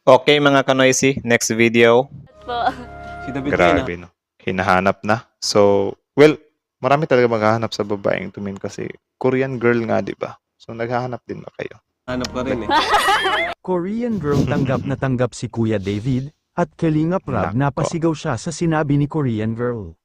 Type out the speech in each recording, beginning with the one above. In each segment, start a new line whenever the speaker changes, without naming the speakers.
Okay mga kanoisy, next video.
Po.
Si David
Grabe no. Hinahanap na. So, well, marami talaga maghahanap sa babaeng tumin kasi Korean girl nga, di ba? So, naghahanap din ba kayo?
hanap ka rin eh.
Korean girl tanggap na tanggap si Kuya David, at Kalinga Prab
Nako.
napasigaw siya sa sinabi ni Korean girl.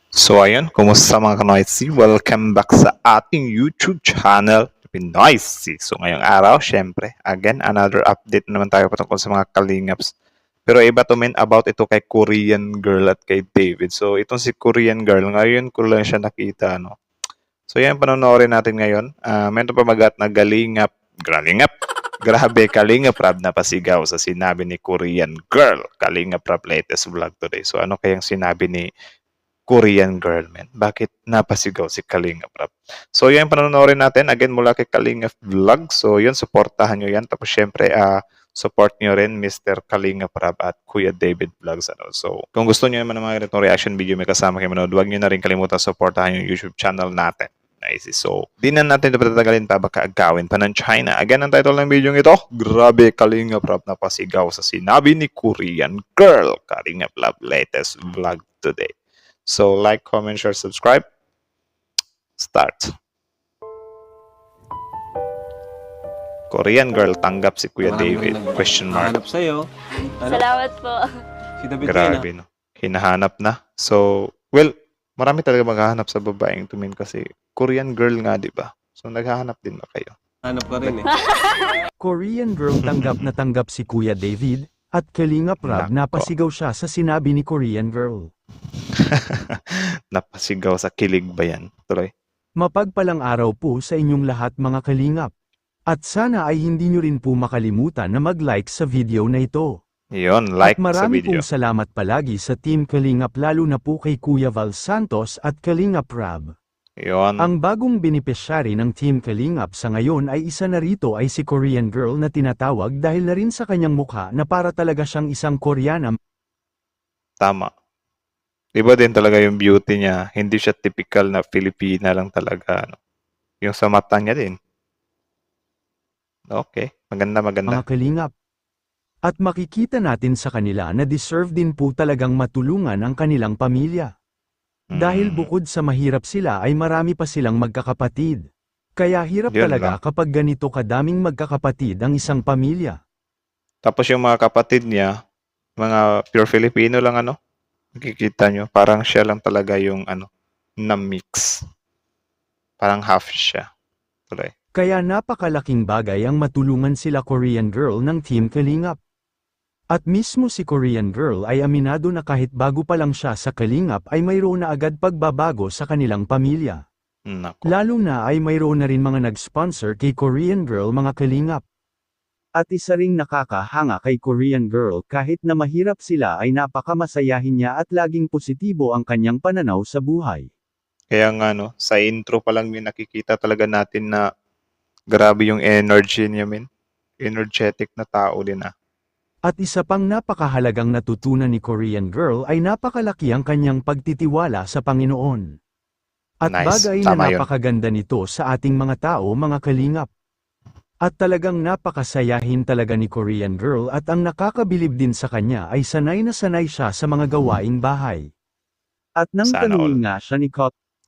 So, ayun. Kumusta mga kanoisy? Welcome back sa ating YouTube channel, Pinoisy. So, ngayong araw, syempre, again, another update naman tayo patungkol sa mga kalingaps. Pero iba to men about ito kay Korean girl at kay David. So, itong si Korean girl, ngayon ko lang siya nakita, no? So, yan, panonoorin natin ngayon. Meron pa magat na galingap. Grabe, Kalinga Prab napasigaw sa sinabi ni Korean girl. Kalinga Prab latest vlog today. So, ano kayang sinabi ni Korean girl, man? Bakit napasigaw si Kalinga Prab? So, yan, panonoorin natin. Again, mula kay Kalinga Vlog. So, yun, supportahan nyo yan. Tapos, syempre, support nyo rin Mr. Kalinga Prab at Kuya David Vlogs. Ano. So, kung gusto nyo naman ng mga ganitong reaction video may kasama kayo manood, huwag nyo na rin kalimutan supportahan yung YouTube channel natin. Nice. So, di na natin ito patatagalin pa, baka agawin pa ng China. Again, ang title ng video ito, grabe Kalinga Prab na pasigaw sa sinabi ni Korean girl. Kalinga Prab latest vlog today. So, like, comment, share, subscribe. Start. Korean girl tanggap si Kuya David? Question mark.
Hanap sa'yo. Ano?
Salamat po.
Si David
Grabe, no? Hinahanap na. So, well, marami talaga maghahanap sa babaeng tumin kasi Korean girl nga, di ba? So, naghahanap din ba kayo?
Hanap ka rin eh.
Korean girl tanggap na tanggap si Kuya David, at Kalinga Prab
Nako.
napasigaw siya sa sinabi ni Korean girl.
Napasigaw sa kilig ba yan? Tuloy.
Mapagpalang araw po sa inyong lahat mga kalingap. At sana ay hindi nyo rin po makalimutan na mag-like sa video na ito.
Yun, like
At
sa
marami
video.
pong salamat palagi sa Team Kalingap lalo na po kay Kuya Val Santos at Kalinga Prab.
Yun.
Ang bagong benepisyari ng Team Kalingap sa ngayon ay isa na rito ay si Korean girl na tinatawag dahil na rin sa kanyang mukha na para talaga siyang isang Koreana.
Tama. Iba din talaga yung beauty niya. Hindi siya typical na Filipina lang talaga. Ano. Yung sa mata niya din. Okay. Maganda, maganda.
Mga Kalingap. At makikita natin sa kanila na deserve din po talagang matulungan ang kanilang pamilya. Dahil bukod sa mahirap sila ay marami pa silang magkakapatid. Kaya hirap
Yun
talaga
lang.
kapag ganito kadaming magkakapatid ang isang pamilya.
Tapos yung mga kapatid niya, mga pure Filipino lang ano. Nakikita nyo, parang siya lang talaga yung ano, na-mix. Parang half siya. Tuloy.
Kaya napakalaking bagay ang matulungan sila Korean girl ng Team Kalingap. At mismo si Korean girl ay aminado na kahit bago pa lang siya sa Kalingap ay mayroon na agad pagbabago sa kanilang pamilya.
Nako.
Lalo na ay mayroon na rin mga nag-sponsor kay Korean girl mga Kalingap. At isa ring nakakahanga kay Korean girl kahit na mahirap sila ay napakamasayahin niya at laging positibo ang kanyang pananaw sa buhay.
Kaya nga no, sa intro pa lang yung nakikita talaga natin na grabe yung energy niya, men. Energetic na tao din ah.
At isa pang napakahalagang natutunan ni Korean girl ay napakalaki ang kanyang pagtitiwala sa Panginoon. At
Nice.
bagay
Tama
na
yun.
napakaganda nito sa ating mga tao mga kalingap. At talagang napakasayahin talaga ni Korean girl at ang nakakabilib din sa kanya ay sanay na sanay siya sa mga gawaing bahay. At nang
Sana
tanungin nga siya ni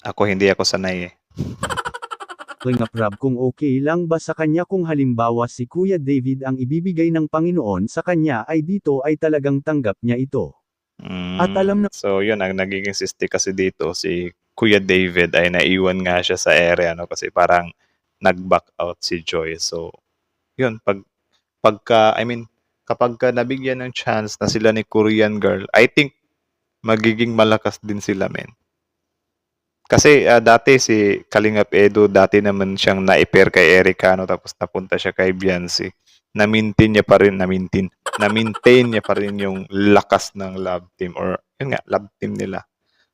Ako hindi ako sanay eh.
Kalinga Prab kung okay lang ba sa kanya kung halimbawa si Kuya David ang ibibigay ng Panginoon sa kanya ay dito ay talagang tanggap niya ito. At alam na
So yun, ang nagiging sisti kasi dito, si Kuya David ay naiwan nga siya sa area no kasi parang nag-back out si Joy. So yun, kapag ka nabigyan ng chance na sila ni Korean girl, I think magiging malakas din sila, men. Kasi dati si Kalingap Edo, dati naman siyang na-pair kay Erica, no? Tapos napunta siya kay Beyonce. Na-maintain niya pa rin yung lakas ng love team or yun nga, love team nila.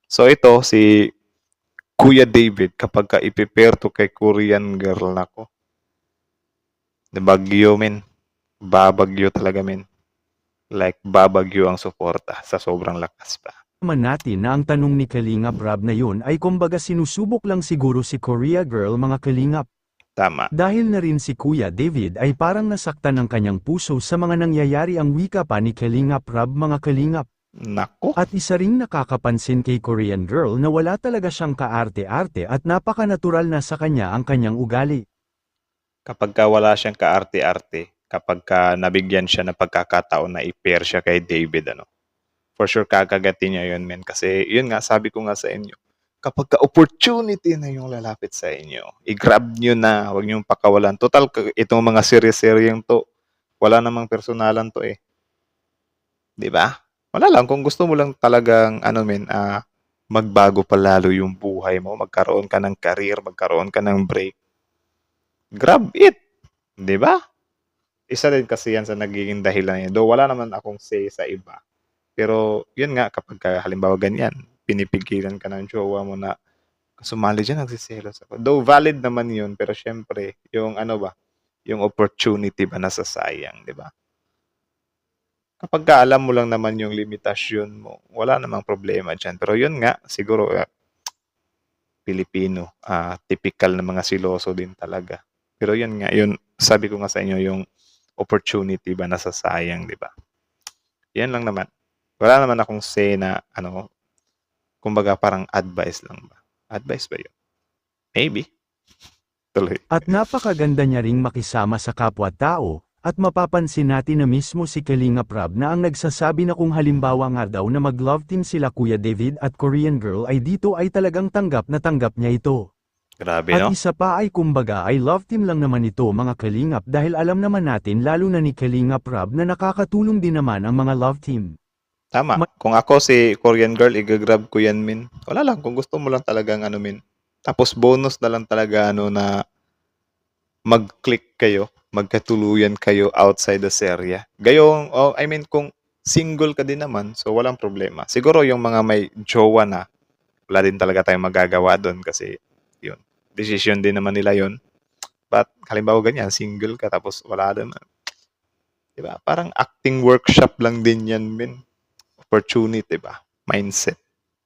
So ito, si Kuya David, kapag ka ipipair to kay Korean girl nako. Bagyo, men. Babagyo talaga, men. Like, babagyo ang suporta sa sobrang lakas pa.
naman natin na ang tanong ni Kalinga Prab na yun ay kumbaga sinusubok lang siguro si Korea girl mga Kalingap.
Tama.
Dahil na rin si Kuya David ay parang nasaktan ng kanyang puso sa mga nangyayari ang wika pa ni Kalingap Rab mga Kalingap.
Nako.
At isa ring nakakapansin kay Korean Girl na wala talaga siyang kaarte-arte at napaka-natural na sa kanya ang kanyang ugali.
Kapag ka wala siyang kaarte-arte, kapag ka nabigyan siya ng pagkakataon na i-pair siya kay David, for sure kakagatin niya yun, men. Kasi yun nga, sabi ko nga sa inyo, kapag ka opportunity na yung lalapit sa inyo, i-grab nyo na, huwag nyo pakawalan. Total, itong mga series-seryeng to, wala namang personalan to eh. Di ba? Wala lang, kung gusto mo lang talagang, magbago pa lalo yung buhay mo, magkaroon ka ng career, magkaroon ka ng break, grab it. Di ba? Isa din kasi yan sa nagiging dahilan niya. Though wala naman akong say sa iba. Pero yun nga, kapag halimbawa ganyan, pinipigilan ka ng jowa mo na sumali dyan, nagsiselos ako. Though valid naman yun, pero syempre, yung yung opportunity ba nasasayang, di ba? Kapag alam mo lang naman yung limitasyon mo, wala namang problema dyan. Pero yun nga, siguro, Pilipino, typical na mga siloso din talaga. Pero yun nga, yun, sabi ko nga sa inyo, yung opportunity ba nasasayang, di ba? Yan lang naman. Wala naman akong say na, kumbaga parang advice lang ba? Advice ba yun? Maybe. Tuloy.
At napakaganda niya ring makisama sa kapwa-tao, at mapapansin natin na mismo si Kalingap Rab na ang nagsasabi na kung halimbawa nga daw na mag-love team sila Kuya David at Korean Girl ay dito ay talagang tanggap na tanggap niya ito.
Grabe,
At
no?
isa pa ay kumbaga ay love team lang naman ito mga Kalingap dahil alam naman natin lalo na ni Kalingap Rab na nakakatulong din naman ang mga love team.
Tama. Kung ako si Korean Girl, igagrab ko yan, min. Wala lang. Kung gusto mo lang talagang min. Tapos bonus na lang talaga, na mag-click kayo, magkatuluyan kayo outside the area. Gayong, kung single ka din naman, so walang problema. Siguro yung mga may jowa na, wala din talaga tayong magagawa doon kasi, yun, decision din naman nila yun. But, halimbawa ganyan, single ka, tapos wala naman. Diba? Parang acting workshop lang din yan, min. Opportunity, ba? Mindset.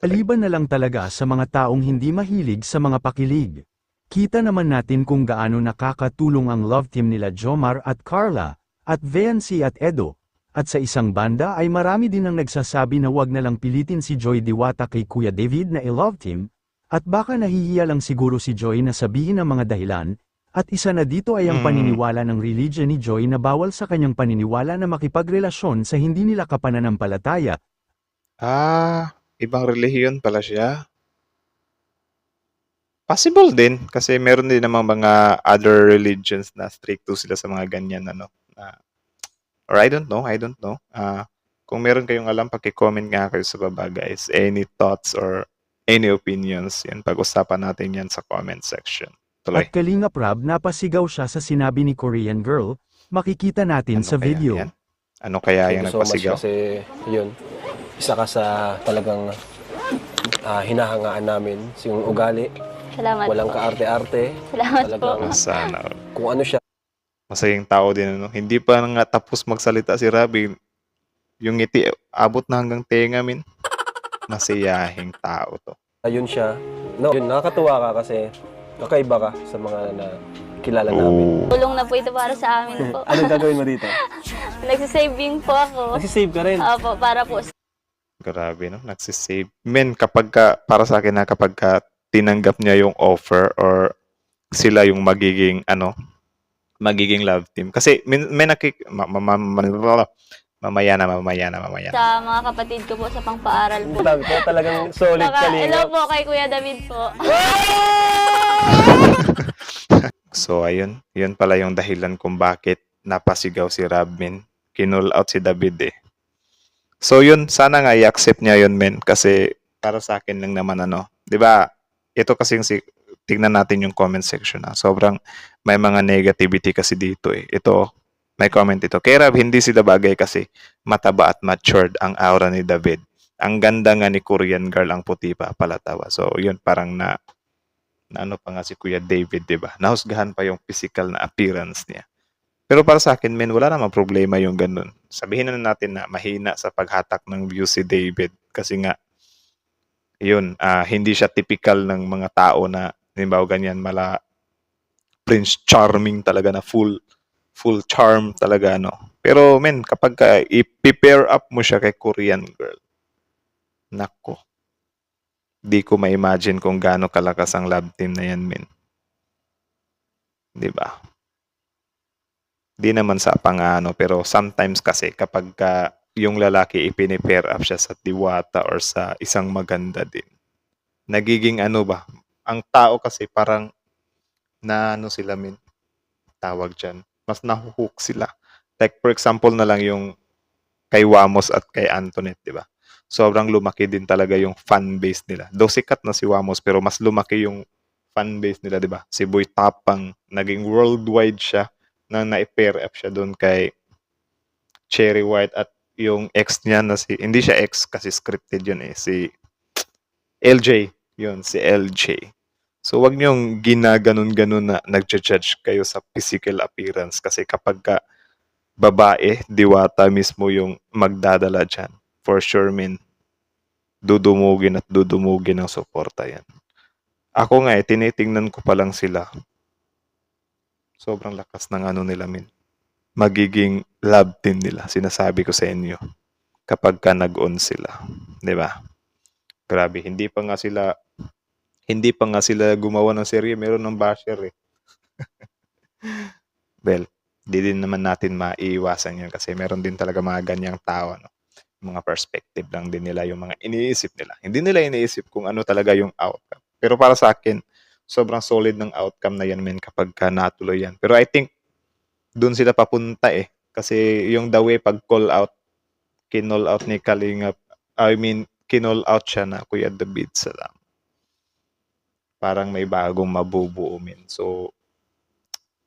Aliban na lang talaga sa mga taong hindi mahilig sa mga pakilig. Kita naman natin kung gaano nakakatulong ang love team nila Jomar at Carla, at Veancy at Edo. At sa isang banda ay marami din ang nagsasabi na wag na lang pilitin si Joy Diwata kay Kuya David na i-love team, at baka nahihiya lang siguro si Joy na sabihin ang mga dahilan, at isa na dito ay ang paniniwala ng religion ni Joy na bawal sa kanyang paniniwala na makipagrelasyon sa hindi nila kapananampalataya.
Ibang relihiyon pala siya. Possible din kasi meron din namang mga other religions na stricto sila sa mga ganyan or I don't know. Kung meron kayong alam, paki-comment nga kayo sa baba, guys. Any thoughts or any opinions, yan, pag-usapan natin yan sa comment section. Tuloy.
At Kalingap Rab napasigaw siya sa sinabi ni Korean Girl, makikita natin sa
kaya
video.
yan? Ano kaya yung
Thank you so much
nagpasigaw?
kasi yun, isa ka sa talagang hinahangaan namin. Yung ugali,
Salamat
walang
po.
kaarte-arte.
Salamat
Talagang
po.
Sana.
kung ano siya,
Masayang tao din, Hindi pa nga tapos magsalita si Rabi. Yung ngiti, abot na hanggang tenga, min. Masayahing tao to.
ayun siya. No, yun, nakakatuwa ka kasi kakaiba ka sa mga na kilala namin.
Tulong na po ito para sa amin po.
Anong gagawin mo dito?
Nagsisaving po ako.
Nagsisave ka rin.
Opo, para po
Grabe, no? Nagsisave. Men, para sa akin kapag tinanggap niya yung offer or sila yung magiging love team. Kasi may mamaya na.
sa mga kapatid ko po sa pangpaaral po.
Sabi ko, talagang solid
Saka, hello
kalinga.
po kay Kuya David po.
So, ayun. Yun pala yung dahilan kung bakit napasigaw si Rabmin. Kinull out si David eh. So, yun. Sana nga i-accept niya yun, men. Kasi para sa akin lang naman, di ba? Ito kasi tignan natin yung comment section. Sobrang may mga negativity kasi dito eh. Ito, may comment ito. Kay Rab, hindi sila bagay kasi mataba at matured ang aura ni David. Ang ganda nga ni Korean Girl, ang puti pa palatawa. So, yun, parang na ano pa nga si Kuya David, di ba? Nahusgahan pa yung physical na appearance niya. Pero para sa akin, men, wala namang problema yung ganun. Sabihin na natin na mahina sa paghatak ng view si David kasi nga, yun, hindi siya typical ng mga tao na, halimbawa ganyan, Prince Charming talaga na full charm talaga, no? Pero men, kapag i-pair up mo siya kay Korean girl, nako, di ko ma-imagine kung gaano kalakas ang love team na yan, men. Di ba? Di naman sa pangano, pero sometimes kasi kapag yung lalaki ipini-pair up siya sa diwata or sa isang maganda din, nagiging ano ba, ang tao kasi parang na ano sila, men, tawag dyan, mas nahuhook sila. Like for example na lang yung kay Wamos at kay Antoinette, di ba? Sobrang lumaki din talaga yung fan base nila. Though sikat na si Wamos, pero mas lumaki yung fan base nila, di ba? Si Boy Tapang, naging worldwide siya na na-pair up siya doon kay Cherry White at yung ex niya na si, hindi siya ex kasi scripted yun eh, si LJ. Yun, si LJ. So, wag niyong ginaganon-ganon na nagja-judge kayo sa physical appearance kasi kapag babae, diwata mismo yung magdadala dyan. For sure, min, dudumugin at dudumugin ang suporta yan. Ako nga tinitingnan ko pa lang sila. Sobrang lakas ng ano nila, min. Magiging love team nila. Sinasabi ko sa inyo. Kapag nag-on sila. Di ba? Grabe, hindi pa nga sila gumawa ng serye. Meron ng basher eh. Well, di din naman natin maiiwasan yan kasi meron din talaga mga ganyang tao, no? Mga perspective lang din nila yung mga iniisip nila. Hindi nila iniisip kung ano talaga yung outcome. Pero para sa akin, sobrang solid ng outcome na yan, men, kapag natuloy yan. Pero I think, doon sila papunta eh. Kasi yung the way pag call out, kinall out ni Kalingap, kinall out siya na Kuya David Salam. Parang may bagong mabubuo, men. So,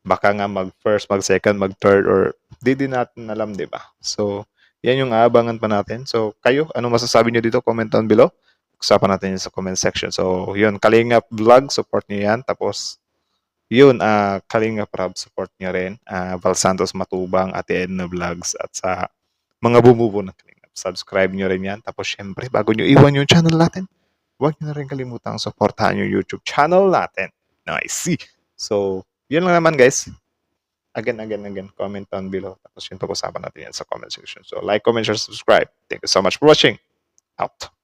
baka nga mag-first, mag-second, mag-third, or di din natin alam, di ba? So, yan yung aabangan pa natin. So, kayo, ano masasabi nyo dito? Comment down below. Usapan natin yun sa comment section. So, yun, Kalingap Vlog, support nyo yan. Tapos, yun, Kalingap Rab, support nyo rin. Val Santos Matubang, Ate Edna Vlogs, at sa mga bumubo ng Kalingap. Subscribe nyo rin yan. Tapos, syempre, bago nyo iwan yung channel natin, huwag nyo na rin kalimutang supportahan yung YouTube channel natin. Nice. So, yun lang naman, guys. Again, comment down below. Tapos yun, pag-usapan natin yan sa comment section. So, like, comment, share, subscribe. Thank you so much for watching. Out.